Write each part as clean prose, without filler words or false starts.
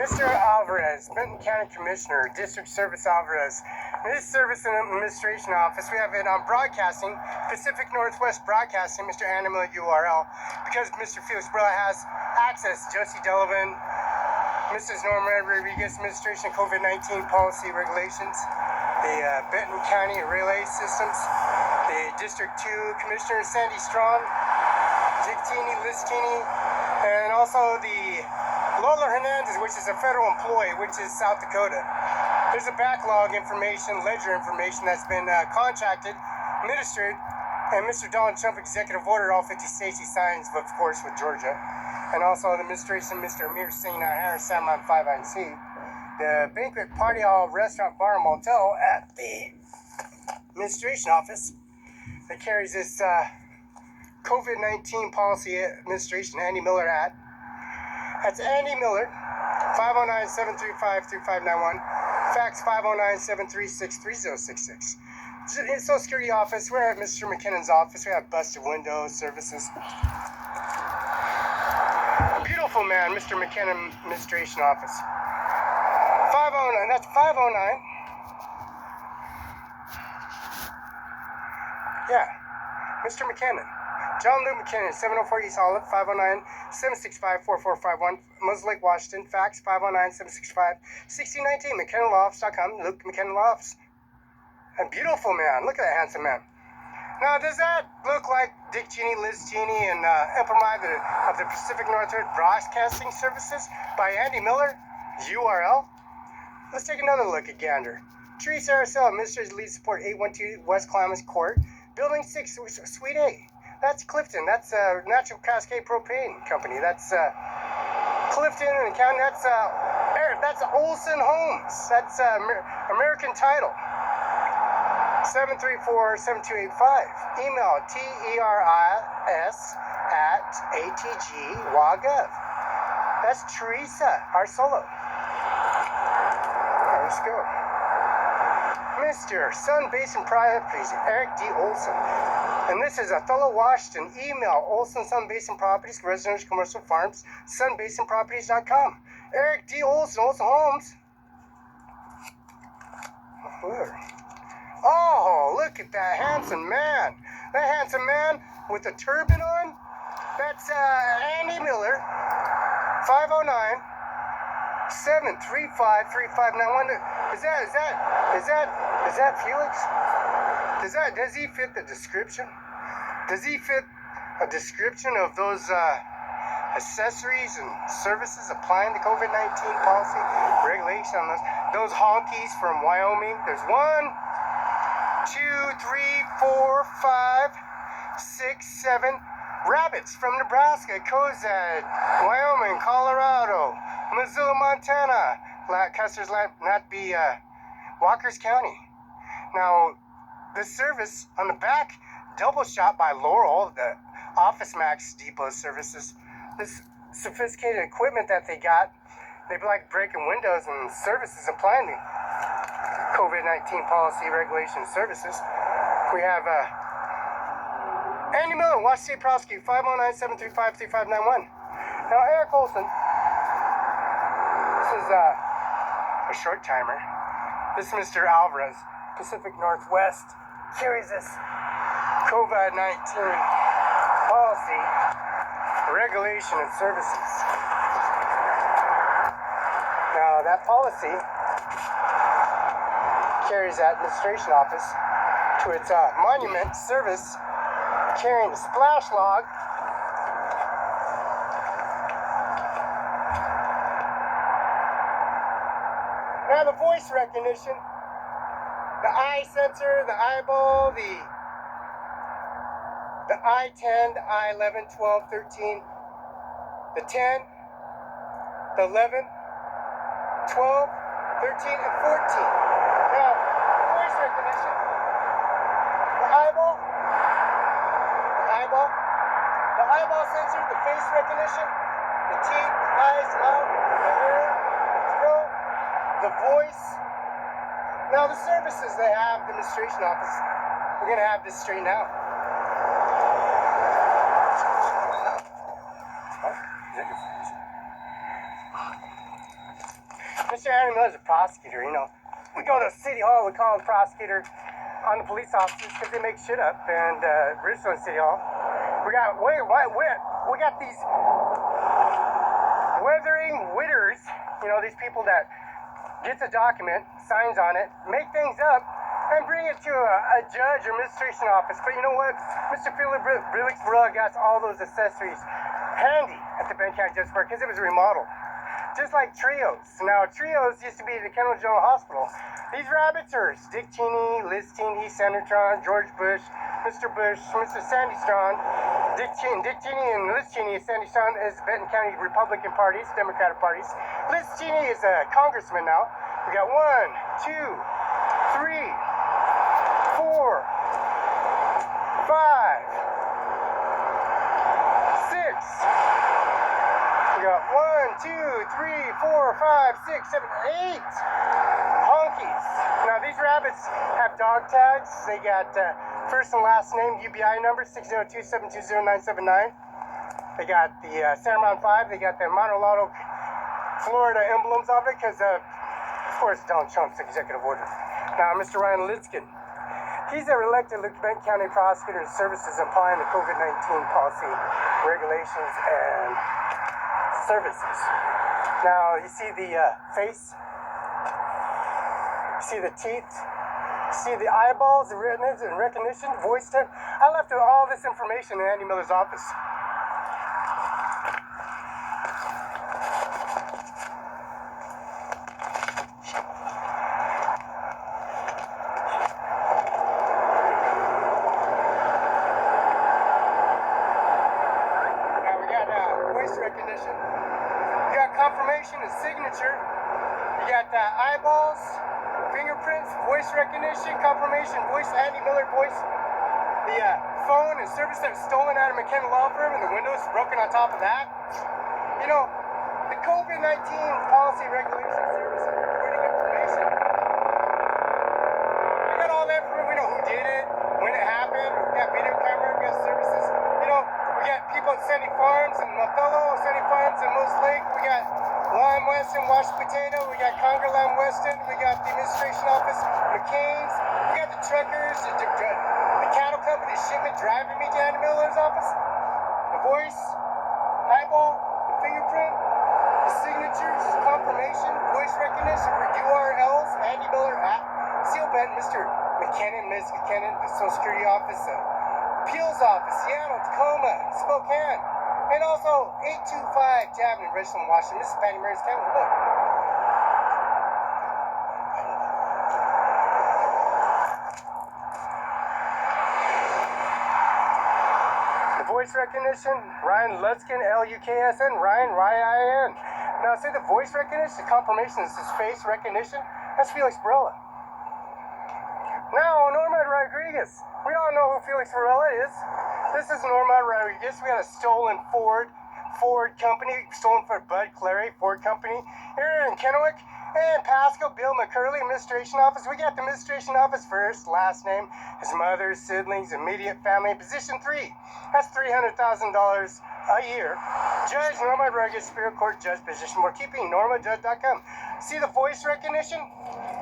Mr. Alvarez, Benton County Commissioner, District Service Alvarez. In this Service and Administration Office, we have it on Broadcasting, Pacific Northwest Broadcasting, Mr. Animal URL, because Mr. Felix Barela has access to Josie Delavan, Mrs. Norma Rodriguez Administration COVID-19 Policy Regulations, the Benton County Relay Systems, the District 2 Commissioner Sandy Strong, Dick Tini, Liz Tini, and also the Lola Hernandez, which is a federal employee, which is South Dakota. There's a backlog information, ledger information that's been contracted, administered, and Mr. Donald Trump executive order, all 50 states he signs, of course, with Georgia. And also the administration, Mr. Ajmer Singh, CIMARON5INC, the banquet, party hall, restaurant, bar, and motel at the administration office that carries this COVID-19 policy administration, Andy Miller at. That's Andy Miller, 509-735-3591, fax 509-736-3066. In Social Security office, we're at Mr. McKinnon's office. We have busted windows, services. Beautiful man, Mr. McKinnon Administration Office. 509, that's 509. Yeah, Mr. McKinnon. John Lou McKinnon, 704 East Olive, 509-765-4451, Muzzle Lake, Washington, fax 509-765-1619, McKinnonLofts.com, Luke McKinnon Lofts. A beautiful man. Look at that handsome man. Now, does that look like Dick Cheney, Liz Cheney, and Implement of the Pacific Northwest Broadcasting Services by Andy Miller, URL? Let's take another look at Gander. Teresa Arcel, Administrative Lead Support, 812 West Klamath Court, Building 6, Suite A. That's Clifton. That's Natural Cascade Propane Company. That's Clifton and County. That's Olson Homes. That's American Title. 734-7285. Email teris@atg.gov. That's Teresa Arcelo. Let's go. Mr. Sun Basin Properties, Eric D. Olson. And this is Othello, Washington. Email Olson Sun Basin Properties, Residential Commercial Farms, sunbasinproperties.com. Eric D. Olson, Olson Homes. Oh, look at that handsome man. That handsome man with the turban on. That's Andy Miller. 509-735-3591. Is that Felix? Does he fit the description? Does he fit a description of those accessories and services applying to COVID-19 policy regulation on those honkies from Wyoming? There's 1, 2, 3, 4, 5, 6, 7 rabbits from Nebraska, Cozad, Wyoming, Colorado, Missoula, Montana, Custer's Land, not be Walker's County. Now, this service on the back, double shot by Laurel, the Office Max Depot services. This sophisticated equipment that they got, they'd be like breaking windows and services applying to COVID-19 policy regulation services. We have Andy Miller, Washington State Prosecutor, 509-735-3591. Now, Eric Olson, this is a short timer. This is Mr. Alvarez, Pacific Northwest, carries this COVID-19 policy, regulation, and services. Now, that policy carries that administration office to its monument service, carrying the splash log. Now the voice recognition, the eye sensor, the eyeball, the I-10, the I-11, 12, 13, the 10, the 11, 12, 13, and 14. Now, voice recognition, the eyeball sensor, the face recognition, the teeth, the eyes, the mouth, the hair, the throat, the voice. Now, the services they have, the administration office, we're going to have this straightened out. Mr. Andy Miller's a prosecutor, you know. We go to City Hall, we call him prosecutor on the police officers because they make shit up. And Richland City Hall, we got these weathering witters, you know, these people that gets a document, signs on it, make things up, and bring it to a judge or administration office. But you know what? Mr. Felix Barela got all those accessories handy at the Benton County Justice Court because it was remodeled. Just like Trios. Now, Trios used to be the Kendall General Hospital. These rabbiters, Dick Cheney, Liz Cheney, Senator Tron, George Bush, Mr. Sandy Strawn, Dick Cheney and Liz Cheney, Sandy Strawn is Benton County Republican parties, Democratic parties. Liz Cheney is a congressman now. We got 1, 2, 3, 4, 5, 6. We got 1, 2, 3, 4, 5, 6, 7, 8 honkies. Now these rabbits have dog tags. They got first and last name, UBI number 602-720-979. They got the CIMARON5. They got the Montalado, Florida emblems of it because of course Donald Trump's executive order. Now Mr. Ryan Lidskin. He's a elected Benton County prosecutor in services applying the COVID-19 policy, regulations, and services. Now, you see the face, you see the teeth, you see the eyeballs, the retinas, and recognition, voice tone. I left all this information in Andy Miller's office. Recognition. You got confirmation and signature. You got eyeballs, fingerprints, voice recognition, confirmation, voice, Andy Miller voice. The phone and service that was stolen out of McKenna Law Firm and the windows broken on top of that. You know, the COVID-19 policy regulation service and recording information. We got all that information. We know who did it, when it happened. We got video camera, we got services. You know, we got people at Sandy Farms and Othello, Sandy Farms and Moose Lake. We got Lime Weston, Wash Potato. We got Conger Lime Weston. We got the administration office, McCain's. We got the truckers, the cattle company, shipment driving me to Andy Miller's office. The voice, eyeball, the fingerprint, the signatures, confirmation, voice recognition for URLs, Andy Miller at Seal Bent, Mr. McKinnon, Ms. McKinnon, the Social Security Office, Appeals Office, Seattle, Tacoma, Spokane, and also 825 Javin in Richland, Washington. This is Patty Mary's County. Look. The voice recognition, Ryan Lutskin, Luksn, Ryan, Y-I-N. Now, see the voice recognition, the confirmation, this is face recognition. That's Felix Barela. Now, Norma Rodriguez. We all know who Felix Barela is. This is Norma Rodriguez. We had a stolen Ford company, stolen for Bud Clary, Ford company, here in Kennewick. And Pasco, Bill McCurley, administration office. We got the administration office first, last name, his mother, siblings, immediate family, position 3. That's $300,000 a year. Judge Norma Rodriguez, Superior Court Judge, position 4, keeping normajudge.com. See the voice recognition?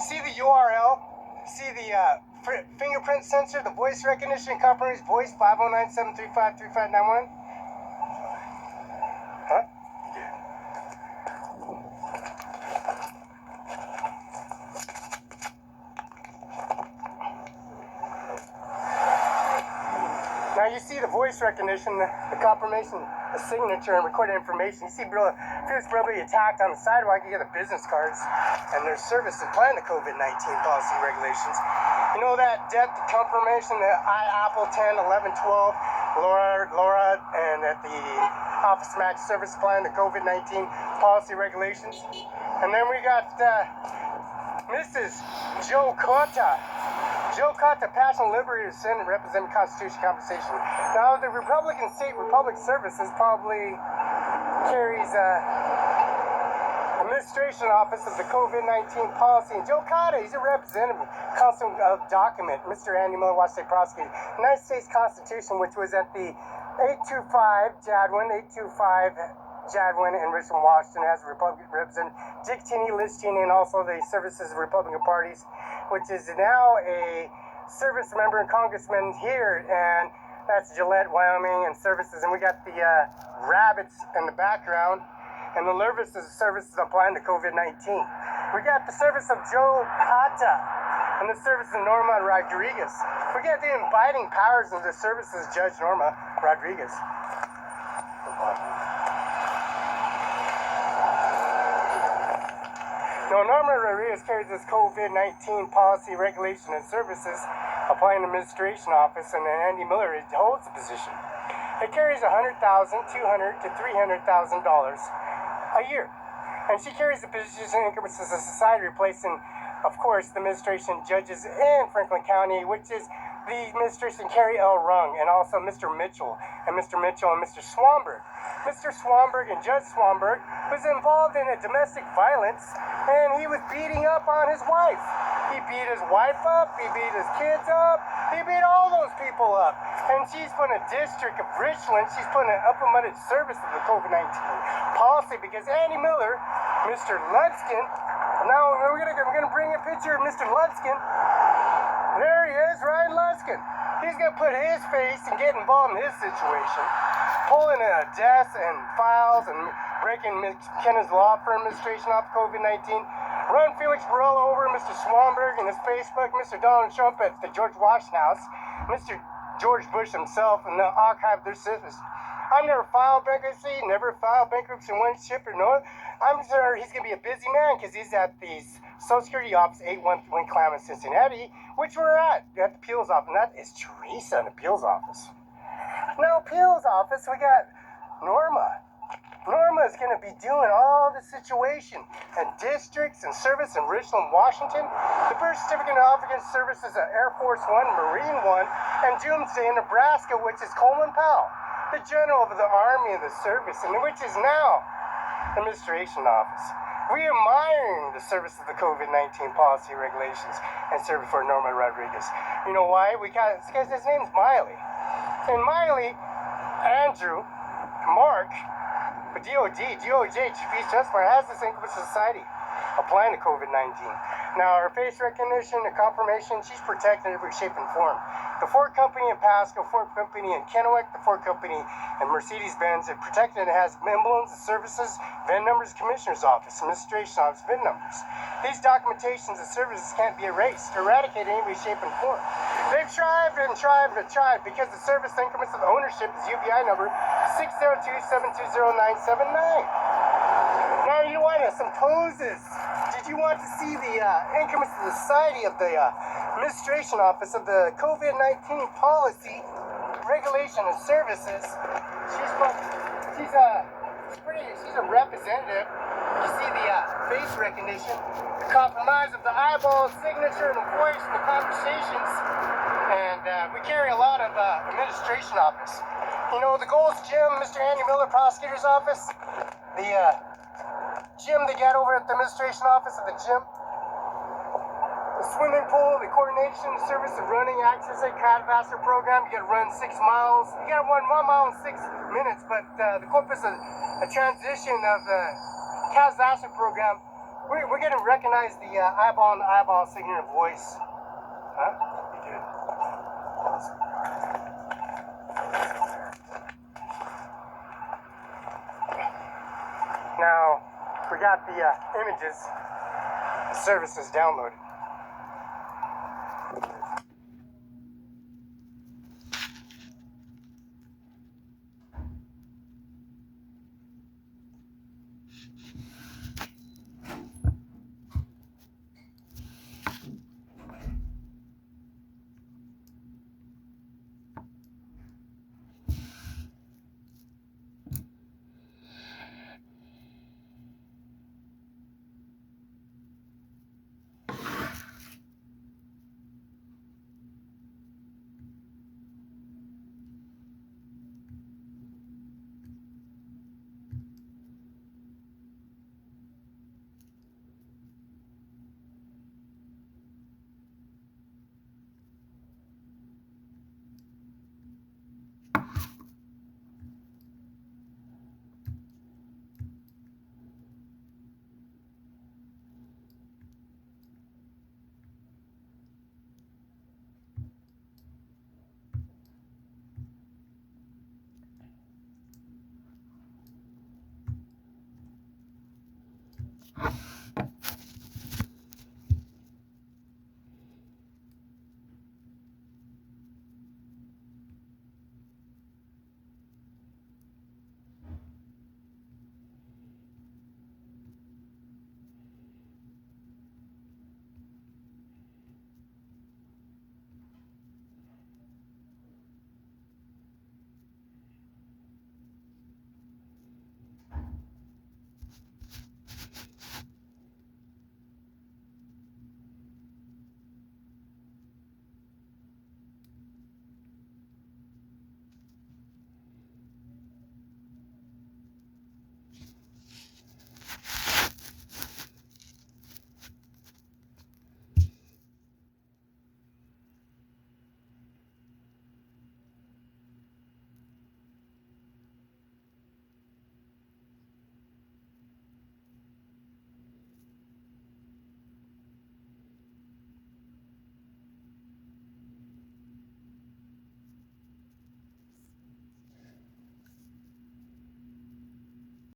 See the URL? See the fingerprint sensor, the voice recognition, company's voice, 509-735-3591. Huh? Now you see the voice recognition, the confirmation, the signature, and recorded information. You see Felix Barela attacked on the sidewalk. You get the business cards and their service to plan the COVID-19 policy regulations. You know that debt confirmation, the Apple 10, 11, 12, Laura, and at the Office Match Service Plan, the COVID-19 policy regulations. And then we got Mrs. Joe Cotta. Joe Cotta, Passion, Liberty, Senate, representing Constitution, Conversation. Now, the Republican State Republic Services probably carries administration office of the COVID-19 policy. And Joe Cotta, he's a representative, Council of Document, Mr. Andy Miller, Washington State Prosecutor. United States Constitution, which was at the 825 Jadwin, 825 Jadwin and Richland Washington has a Republican representative, Dick Cheney, Liz Cheney, and also the Services Republican parties, which is now a service member and congressman here, and that's Gillette, Wyoming, and Services. And we got the rabbits in the background, and the services applying to COVID-19. We got the service of Joe Pata and the service of Norma Rodriguez. We got the inviting powers of the services Judge Norma Rodriguez. Now, Norma Rodriguez carries this COVID-19 policy, regulation, and services applying to administration office, and then Andy Miller holds the position. It carries $100,000, $200,000 to $300,000 a year. And she carries the position in increments as a society, replacing, of course, the administration judges in Franklin County, which is the administration Carrie L. Rung, and also Mr. Mitchell and Mr. Swanberg. Mr. Swanberg and Judge Swanberg was involved in a domestic violence, and he was beating up on his wife. He beat his wife up, he beat his kids up, he beat all those people up. And she's put in a district of Richland, she's put in an implemented service of the COVID-19 policy because Andy Miller, Mr. Ludskin, now we're gonna bring a picture of Mr. Ludskin. There he is, Ryan Ludskin. He's gonna put his face and get involved in his situation, pulling desks and files and breaking McKennan's law firm administration off COVID-19. Run Felix Barela over Mr. Swanberg and his Facebook, Mr. Donald Trump at the George Washington House, Mr. George Bush himself, and they'll archive their service. I've never filed bankruptcy, never filed bankruptcy in one ship or no. I'm sure he's going to be a busy man because he's at the Social Security Office 811 Clam in Cincinnati, which we're at the Appeals Office, and that is Teresa in the Appeals Office. Now, Appeals Office, we got Norma. Norma is going to be doing all the situation and districts and service in Richland, Washington, the birth certificate of African services at Air Force One, Marine One, and Doomsday in Nebraska, which is Coleman Powell, the general of the Army of the service, and which is now administration office. We admiring the service of the COVID-19 policy regulations and service for Norma Rodriguez. You know why? Because his name's Miley. And Miley, Andrew, Mark, DOJ, Chief Justice has this income society applying to COVID-19. Now, her face recognition, the confirmation, she's protected in every shape and form. The Ford Company in Pasco, Ford Company in Kennewick, the Ford Company in Mercedes-Benz, it protected and has emblems, services, VIN numbers, Commissioner's Office, Administration Office, VIN numbers. These documentations and services can't be erased, eradicated in any shape and form. They've tried and tried and tried because the service increments of ownership is UBI number 602-720-979. Now you want some poses. Did you want to see the increments of the society of the administration office of the COVID-19 policy, regulation, and services? She's a representative. You see the face recognition, the compromise of the eyeball signature and the voice and the conversations. And we carry a lot of administration office. You know, the Gold's Gym, Mr. Andy Miller, prosecutor's office, the gym they got over at the administration office of the gym, the swimming pool, the coordination, the service of running, access a cardiovascular program. You got to run 6 miles. You got to run 1 mile in 6 minutes. But the corpus of a transition of the cardiovascular program, we're going to recognize the eyeball signature voice. Huh? You did. Now, we got the images, the services downloaded.